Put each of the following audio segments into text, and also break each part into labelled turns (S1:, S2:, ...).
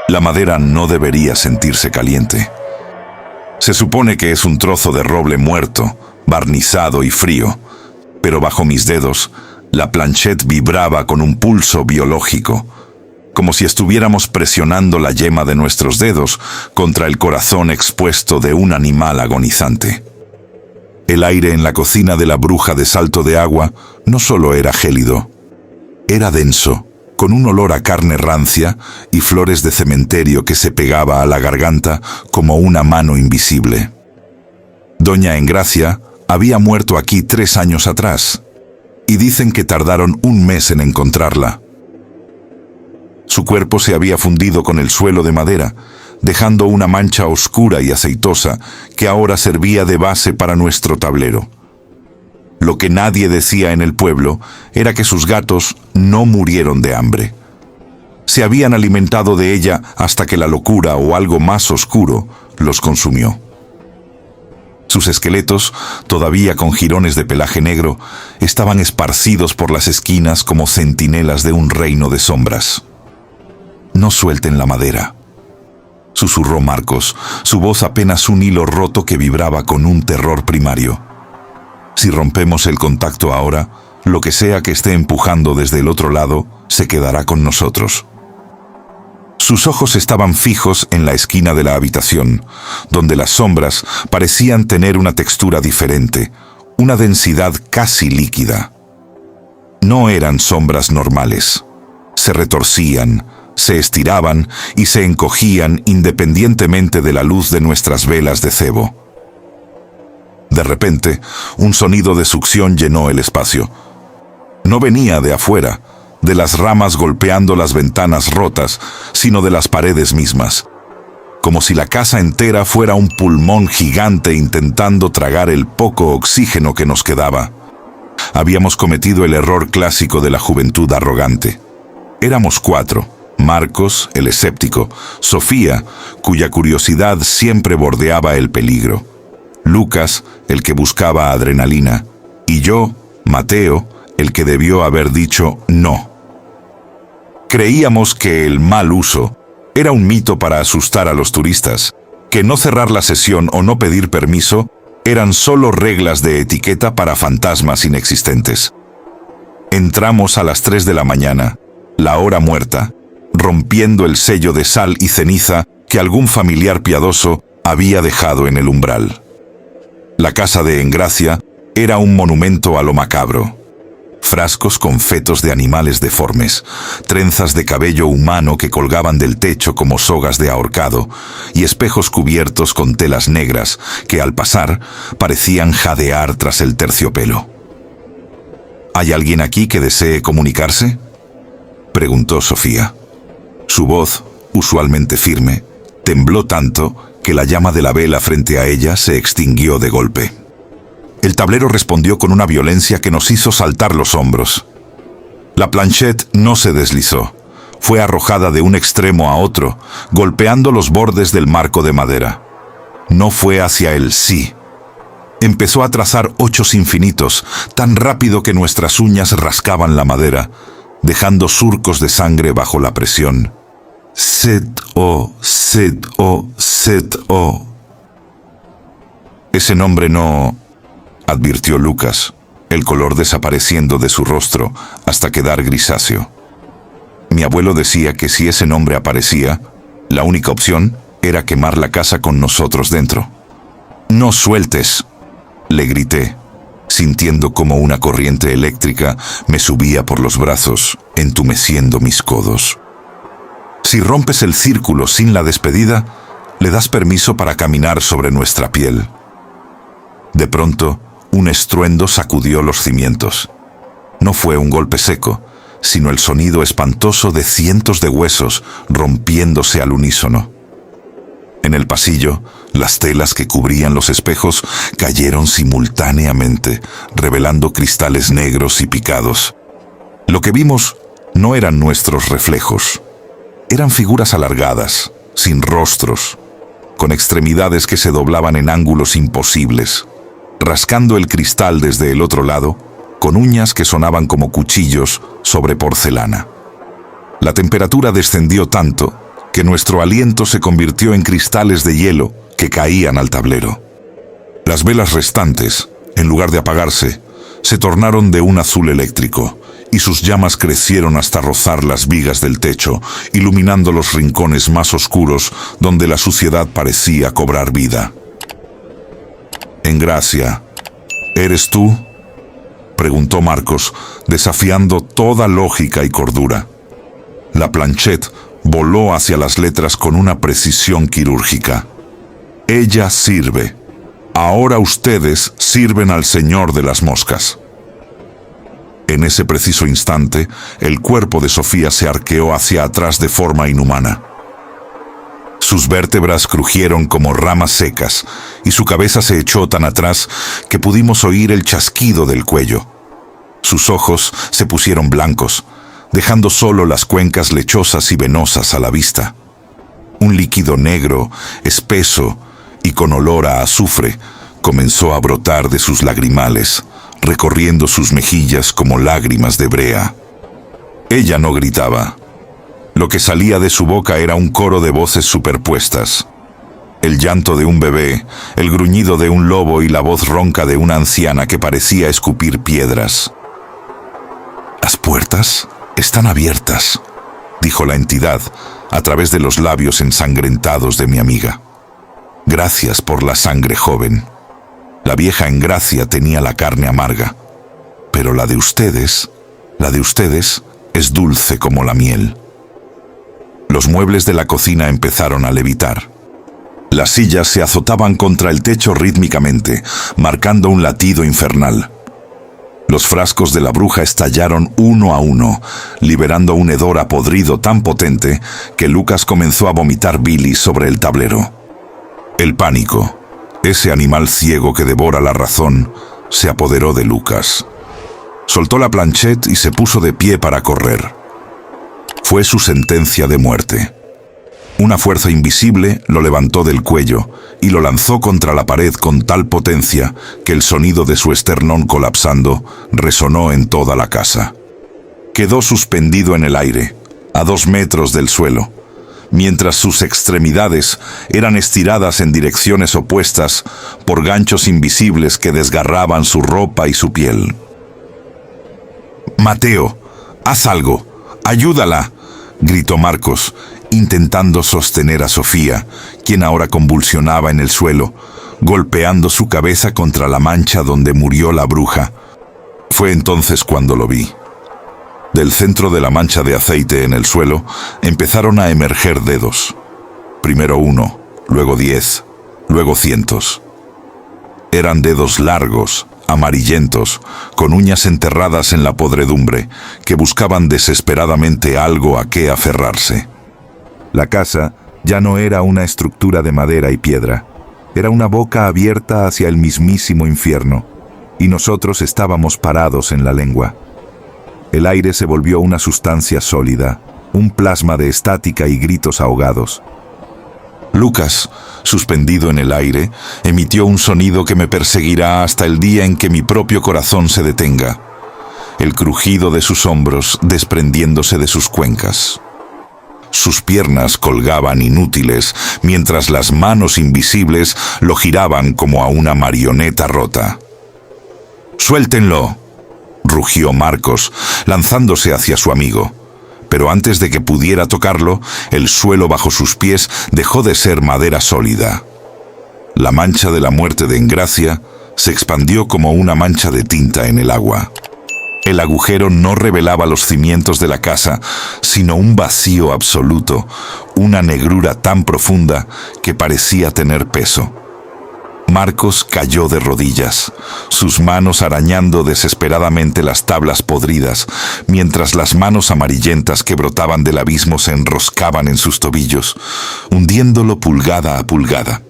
S1: La madera no debería sentirse caliente. Se supone que es un trozo de roble muerto, barnizado y frío, pero bajo mis dedos, la planchette vibraba con un pulso biológico, como si estuviéramos presionando la yema de nuestros dedos contra el corazón expuesto de un animal agonizante. El aire en la cocina de la bruja de Salto de Agua no solo era gélido, era denso, con un olor a carne rancia y flores de cementerio que se pegaba a la garganta como una mano invisible. Doña Engracia había muerto aquí 3 años atrás, y dicen que tardaron 1 mes en encontrarla. Su cuerpo se había fundido con el suelo de madera, dejando una mancha oscura y aceitosa que ahora servía de base para nuestro tablero. Lo que nadie decía en el pueblo era que sus gatos no murieron de hambre. Se habían alimentado de ella hasta que la locura o algo más oscuro los consumió. Sus esqueletos, todavía con jirones de pelaje negro, estaban esparcidos por las esquinas como centinelas de un reino de sombras. «No suelten la madera», susurró Marcos, su voz apenas un hilo roto que vibraba con un terror primario. «Si rompemos el contacto ahora, lo que sea que esté empujando desde el otro lado se quedará con nosotros». Sus ojos estaban fijos en la esquina de la habitación, donde las sombras parecían tener una textura diferente, una densidad casi líquida. No eran sombras normales. Se retorcían, se estiraban y se encogían independientemente de la luz de nuestras velas de cebo. De repente, un sonido de succión llenó el espacio. No venía de afuera, de las ramas golpeando las ventanas rotas, sino de las paredes mismas, como si la casa entera fuera un pulmón gigante intentando tragar el poco oxígeno que nos quedaba. Habíamos cometido el error clásico de la juventud arrogante. Éramos 4, Marcos, el escéptico, Sofía, cuya curiosidad siempre bordeaba el peligro, Lucas, el que buscaba adrenalina, y yo, Mateo, el que debió haber dicho no. Creíamos que el mal uso era un mito para asustar a los turistas, que no cerrar la sesión o no pedir permiso eran solo reglas de etiqueta para fantasmas inexistentes. Entramos a las 3 de la mañana, la hora muerta, rompiendo el sello de sal y ceniza que algún familiar piadoso había dejado en el umbral. La casa de Engracia era un monumento a lo macabro. Frascos con fetos de animales deformes, trenzas de cabello humano que colgaban del techo como sogas de ahorcado, y espejos cubiertos con telas negras que al pasar parecían jadear tras el terciopelo. ¿Hay alguien aquí que desee comunicarse?, preguntó Sofía. Su voz, usualmente firme, tembló tanto que la llama de la vela frente a ella se extinguió de golpe. El tablero respondió con una violencia que nos hizo saltar los hombros. La planchette no se deslizó. Fue arrojada de un extremo a otro, golpeando los bordes del marco de madera. No fue hacia el sí. Empezó a trazar 8 infinitos, tan rápido que nuestras uñas rascaban la madera, dejando surcos de sangre bajo la presión. Set-o, set-o, set-o. Ese nombre no... advirtió Lucas, el color desapareciendo de su rostro hasta quedar grisáceo. Mi abuelo decía que si ese nombre aparecía, la única opción era quemar la casa con nosotros dentro. «No sueltes», le grité, sintiendo como una corriente eléctrica me subía por los brazos, entumeciendo mis codos. «Si rompes el círculo sin la despedida, le das permiso para caminar sobre nuestra piel». De pronto, un estruendo sacudió los cimientos. No fue un golpe seco, sino el sonido espantoso de cientos de huesos rompiéndose al unísono. En el pasillo, las telas que cubrían los espejos cayeron simultáneamente, revelando cristales negros y picados. Lo que vimos no eran nuestros reflejos. Eran figuras alargadas, sin rostros, con extremidades que se doblaban en ángulos imposibles, rascando el cristal desde el otro lado, con uñas que sonaban como cuchillos sobre porcelana. La temperatura descendió tanto que nuestro aliento se convirtió en cristales de hielo que caían al tablero. Las velas restantes, en lugar de apagarse, se tornaron de un azul eléctrico, y sus llamas crecieron hasta rozar las vigas del techo, iluminando los rincones más oscuros donde la suciedad parecía cobrar vida. «Engracia, ¿eres tú?», preguntó Marcos, desafiando toda lógica y cordura. La planchette voló hacia las letras con una precisión quirúrgica. «Ella sirve. Ahora ustedes sirven al Señor de las Moscas». En ese preciso instante, el cuerpo de Sofía se arqueó hacia atrás de forma inhumana. Sus vértebras crujieron como ramas secas y su cabeza se echó tan atrás que pudimos oír el chasquido del cuello. Sus ojos se pusieron blancos, dejando solo las cuencas lechosas y venosas a la vista. Un líquido negro, espeso y con olor a azufre comenzó a brotar de sus lagrimales, recorriendo sus mejillas como lágrimas de brea. Ella no gritaba. Lo que salía de su boca era un coro de voces superpuestas. El llanto de un bebé, el gruñido de un lobo y la voz ronca de una anciana que parecía escupir piedras. «Las puertas están abiertas», dijo la entidad a través de los labios ensangrentados de mi amiga. «Gracias por la sangre joven. La vieja Engracia tenía la carne amarga, pero la de ustedes es dulce como la miel». Los muebles de la cocina empezaron a levitar. Las sillas se azotaban contra el techo rítmicamente, marcando un latido infernal. Los frascos de la bruja estallaron uno a uno, liberando un hedor a podrido tan potente que Lucas comenzó a vomitar bilis sobre el tablero. El pánico, ese animal ciego que devora la razón, se apoderó de Lucas. Soltó la planchette y se puso de pie para correr. Fue su sentencia de muerte. Una fuerza invisible lo levantó del cuello y lo lanzó contra la pared con tal potencia que el sonido de su esternón colapsando resonó en toda la casa. Quedó suspendido en el aire, a 2 metros del suelo, mientras sus extremidades eran estiradas en direcciones opuestas por ganchos invisibles que desgarraban su ropa y su piel. «Mateo, haz algo, ayúdala», gritó Marcos, intentando sostener a Sofía, quien ahora convulsionaba en el suelo, golpeando su cabeza contra la mancha donde murió la bruja. Fue entonces cuando lo vi. Del centro de la mancha de aceite en el suelo empezaron a emerger dedos. Primero 1, luego 10, luego cientos. Eran dedos largos, amarillentos, con uñas enterradas en la podredumbre, que buscaban desesperadamente algo a qué aferrarse. La casa ya no era una estructura de madera y piedra, era una boca abierta hacia el mismísimo infierno, y nosotros estábamos parados en la lengua. El aire se volvió una sustancia sólida, un plasma de estática y gritos ahogados. Lucas, suspendido en el aire, emitió un sonido que me perseguirá hasta el día en que mi propio corazón se detenga. El crujido de sus hombros desprendiéndose de sus cuencas. Sus piernas colgaban inútiles, mientras las manos invisibles lo giraban como a una marioneta rota. «¡Suéltenlo!», rugió Marcos, lanzándose hacia su amigo. Pero antes de que pudiera tocarlo, el suelo bajo sus pies dejó de ser madera sólida. La mancha de la muerte de Engracia se expandió como una mancha de tinta en el agua. El agujero no revelaba los cimientos de la casa, sino un vacío absoluto, una negrura tan profunda que parecía tener peso. Marcos cayó de rodillas, sus manos arañando desesperadamente las tablas podridas, mientras las manos amarillentas que brotaban del abismo se enroscaban en sus tobillos, hundiéndolo pulgada a pulgada.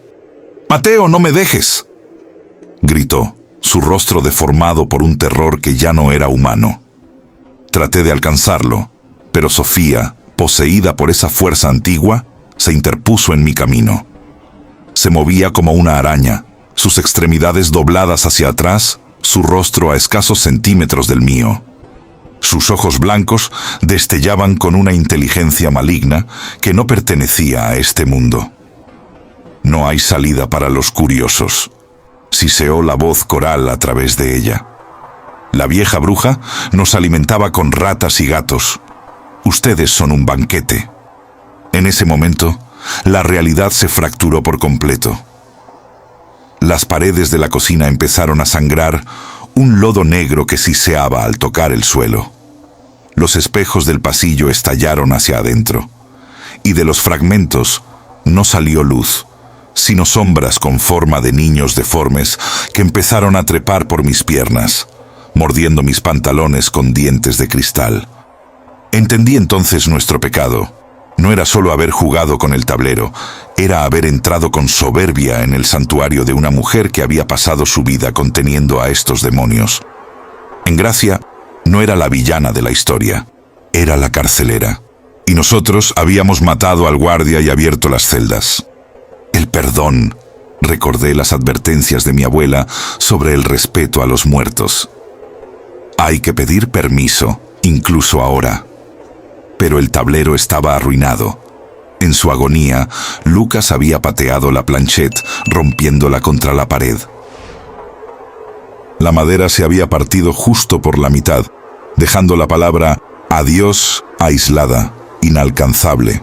S1: «¡Mateo, no me dejes!», gritó, su rostro deformado por un terror que ya no era humano. Traté de alcanzarlo, pero Sofía, poseída por esa fuerza antigua, se interpuso en mi camino. Se movía como una araña, sus extremidades dobladas hacia atrás, su rostro a escasos centímetros del mío. Sus ojos blancos destellaban con una inteligencia maligna que no pertenecía a este mundo. «No hay salida para los curiosos», siseó la voz coral a través de ella. «La vieja bruja nos alimentaba con ratas y gatos. Ustedes son un banquete». En ese momento, la realidad se fracturó por completo. Las paredes de la cocina empezaron a sangrar un lodo negro que siseaba al tocar el suelo. Los espejos del pasillo estallaron hacia adentro, y de los fragmentos no salió luz, sino sombras con forma de niños deformes que empezaron a trepar por mis piernas, mordiendo mis pantalones con dientes de cristal. Entendí entonces nuestro pecado. No era solo haber jugado con el tablero, era haber entrado con soberbia en el santuario de una mujer que había pasado su vida conteniendo a estos demonios. Engracia no era la villana de la historia, era la carcelera. Y nosotros habíamos matado al guardia y abierto las celdas. El perdón. Recordé las advertencias de mi abuela sobre el respeto a los muertos. Hay que pedir permiso, incluso ahora. Pero el tablero estaba arruinado. En su agonía, Lucas había pateado la planchette, rompiéndola contra la pared. La madera se había partido justo por la mitad, dejando la palabra adiós aislada, inalcanzable.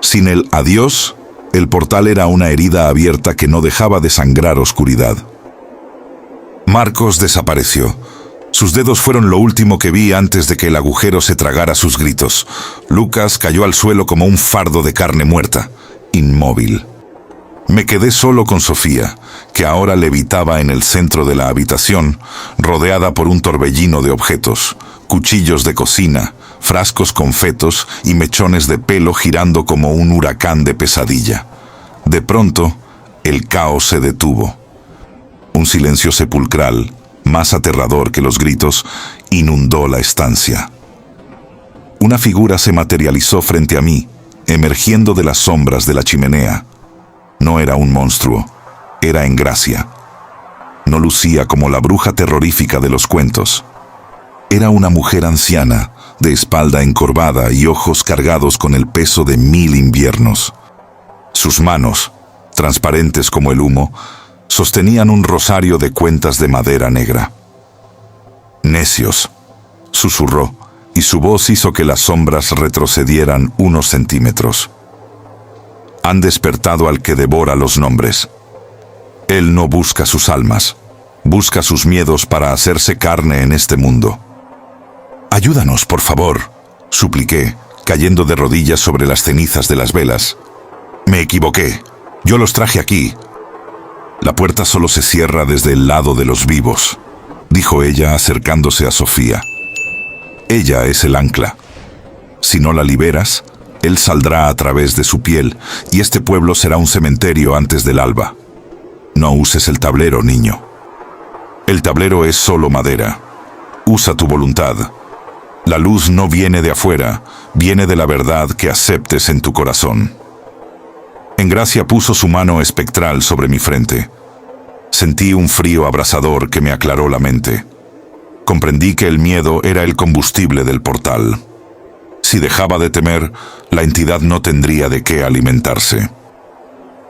S1: Sin el adiós, el portal era una herida abierta que no dejaba de sangrar oscuridad. Marcos desapareció. Sus dedos fueron lo último que vi antes de que el agujero se tragara sus gritos. Lucas cayó al suelo como un fardo de carne muerta, inmóvil. Me quedé solo con Sofía, que ahora levitaba en el centro de la habitación, rodeada por un torbellino de objetos, cuchillos de cocina, frascos con fetos y mechones de pelo girando como un huracán de pesadilla. De pronto, el caos se detuvo. Un silencio sepulcral, más aterrador que los gritos, inundó la estancia. Una figura se materializó frente a mí, emergiendo de las sombras de la chimenea. No era un monstruo, era Engracia. No lucía como la bruja terrorífica de los cuentos. Era una mujer anciana, de espalda encorvada y ojos cargados con el peso de 1000 inviernos. Sus manos, transparentes como el humo, sostenían un rosario de cuentas de madera negra. «Necios», susurró, y su voz hizo que las sombras retrocedieran unos centímetros. «Han despertado al que devora los nombres. Él no busca sus almas, busca sus miedos para hacerse carne en este mundo. Ayúdanos, por favor», supliqué, cayendo de rodillas sobre las cenizas de las velas. «Me equivoqué. Yo los traje aquí». «La puerta solo se cierra desde el lado de los vivos», dijo ella acercándose a Sofía. «Ella es el ancla. Si no la liberas, él saldrá a través de su piel y este pueblo será un cementerio antes del alba. No uses el tablero, niño. El tablero es solo madera. Usa tu voluntad. La luz no viene de afuera, viene de la verdad que aceptes en tu corazón». Engracia puso su mano espectral sobre mi frente. Sentí un frío abrasador que me aclaró la mente. Comprendí que el miedo era el combustible del portal. Si dejaba de temer, la entidad no tendría de qué alimentarse.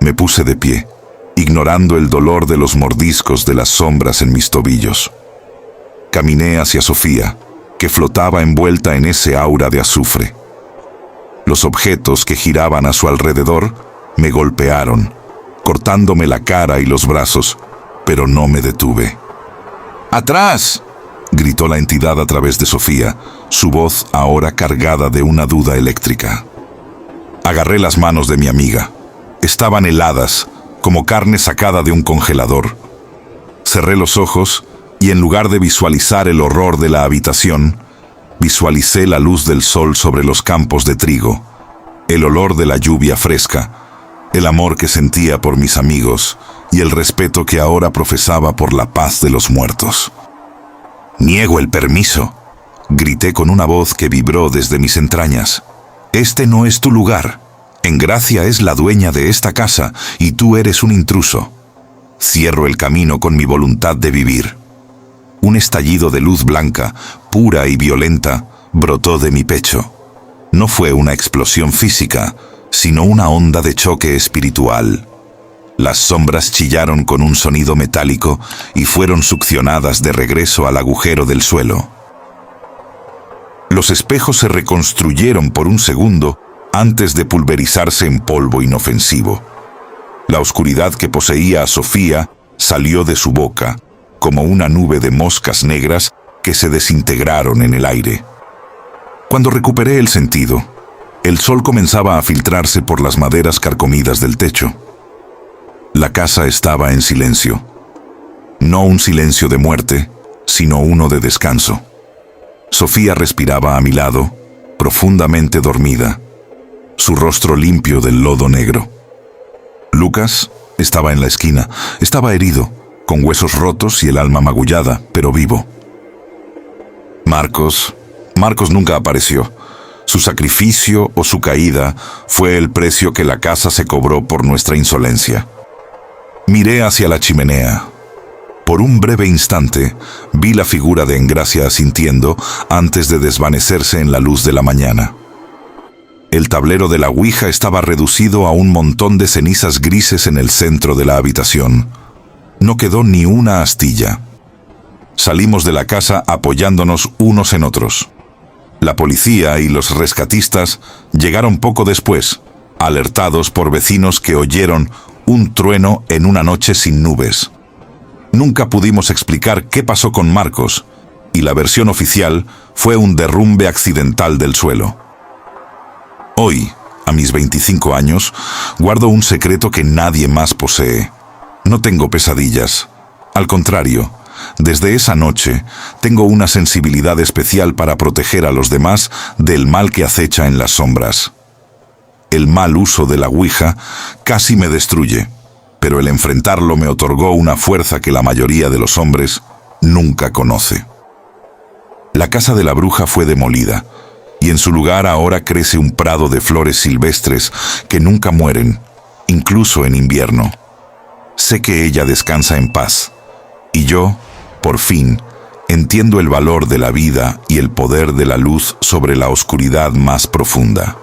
S1: Me puse de pie, ignorando el dolor de los mordiscos de las sombras en mis tobillos. Caminé hacia Sofía, que flotaba envuelta en ese aura de azufre. Los objetos que giraban a su alrededor me golpearon, cortándome la cara y los brazos, pero no me detuve. «¡Atrás!», gritó la entidad a través de Sofía, su voz ahora cargada de una duda eléctrica. Agarré las manos de mi amiga. Estaban heladas, como carne sacada de un congelador. Cerré los ojos y en lugar de visualizar el horror de la habitación, visualicé la luz del sol sobre los campos de trigo, el olor de la lluvia fresca, el amor que sentía por mis amigos y el respeto que ahora profesaba por la paz de los muertos. «Niego el permiso», grité con una voz que vibró desde mis entrañas. «Este no es tu lugar. Engracia es la dueña de esta casa y tú eres un intruso. Cierro el camino con mi voluntad de vivir». Un estallido de luz blanca, pura y violenta, brotó de mi pecho. No fue una explosión física, sino una onda de choque espiritual. Las sombras chillaron con un sonido metálico y fueron succionadas de regreso al agujero del suelo. Los espejos se reconstruyeron por un segundo antes de pulverizarse en polvo inofensivo. La oscuridad que poseía a Sofía salió de su boca, como una nube de moscas negras que se desintegraron en el aire. Cuando recuperé el sentido, el sol comenzaba a filtrarse por las maderas carcomidas del techo. La casa estaba en silencio. No un silencio de muerte, sino uno de descanso. Sofía respiraba a mi lado, profundamente dormida, su rostro limpio del lodo negro. Lucas estaba en la esquina, estaba herido, con huesos rotos y el alma magullada, pero vivo. Marcos nunca apareció. Su sacrificio o su caída fue el precio que la casa se cobró por nuestra insolencia. Miré hacia la chimenea. Por un breve instante, vi la figura de Engracia asintiendo antes de desvanecerse en la luz de la mañana. El tablero de la ouija estaba reducido a un montón de cenizas grises en el centro de la habitación. No quedó ni una astilla. Salimos de la casa apoyándonos unos en otros. La policía y los rescatistas llegaron poco después, alertados por vecinos que oyeron un trueno en una noche sin nubes. Nunca pudimos explicar qué pasó con Marcos, y la versión oficial fue un derrumbe accidental del suelo. Hoy, a mis 25 años, guardo un secreto que nadie más posee. No tengo pesadillas. Al contrario, desde esa noche tengo una sensibilidad especial para proteger a los demás del mal que acecha en las sombras. El mal uso de la ouija casi me destruye, pero el enfrentarlo me otorgó una fuerza que la mayoría de los hombres nunca conoce. La casa de la bruja fue demolida, y en su lugar ahora crece un prado de flores silvestres que nunca mueren, incluso en invierno. Sé que ella descansa en paz, y yo, por fin, entiendo el valor de la vida y el poder de la luz sobre la oscuridad más profunda.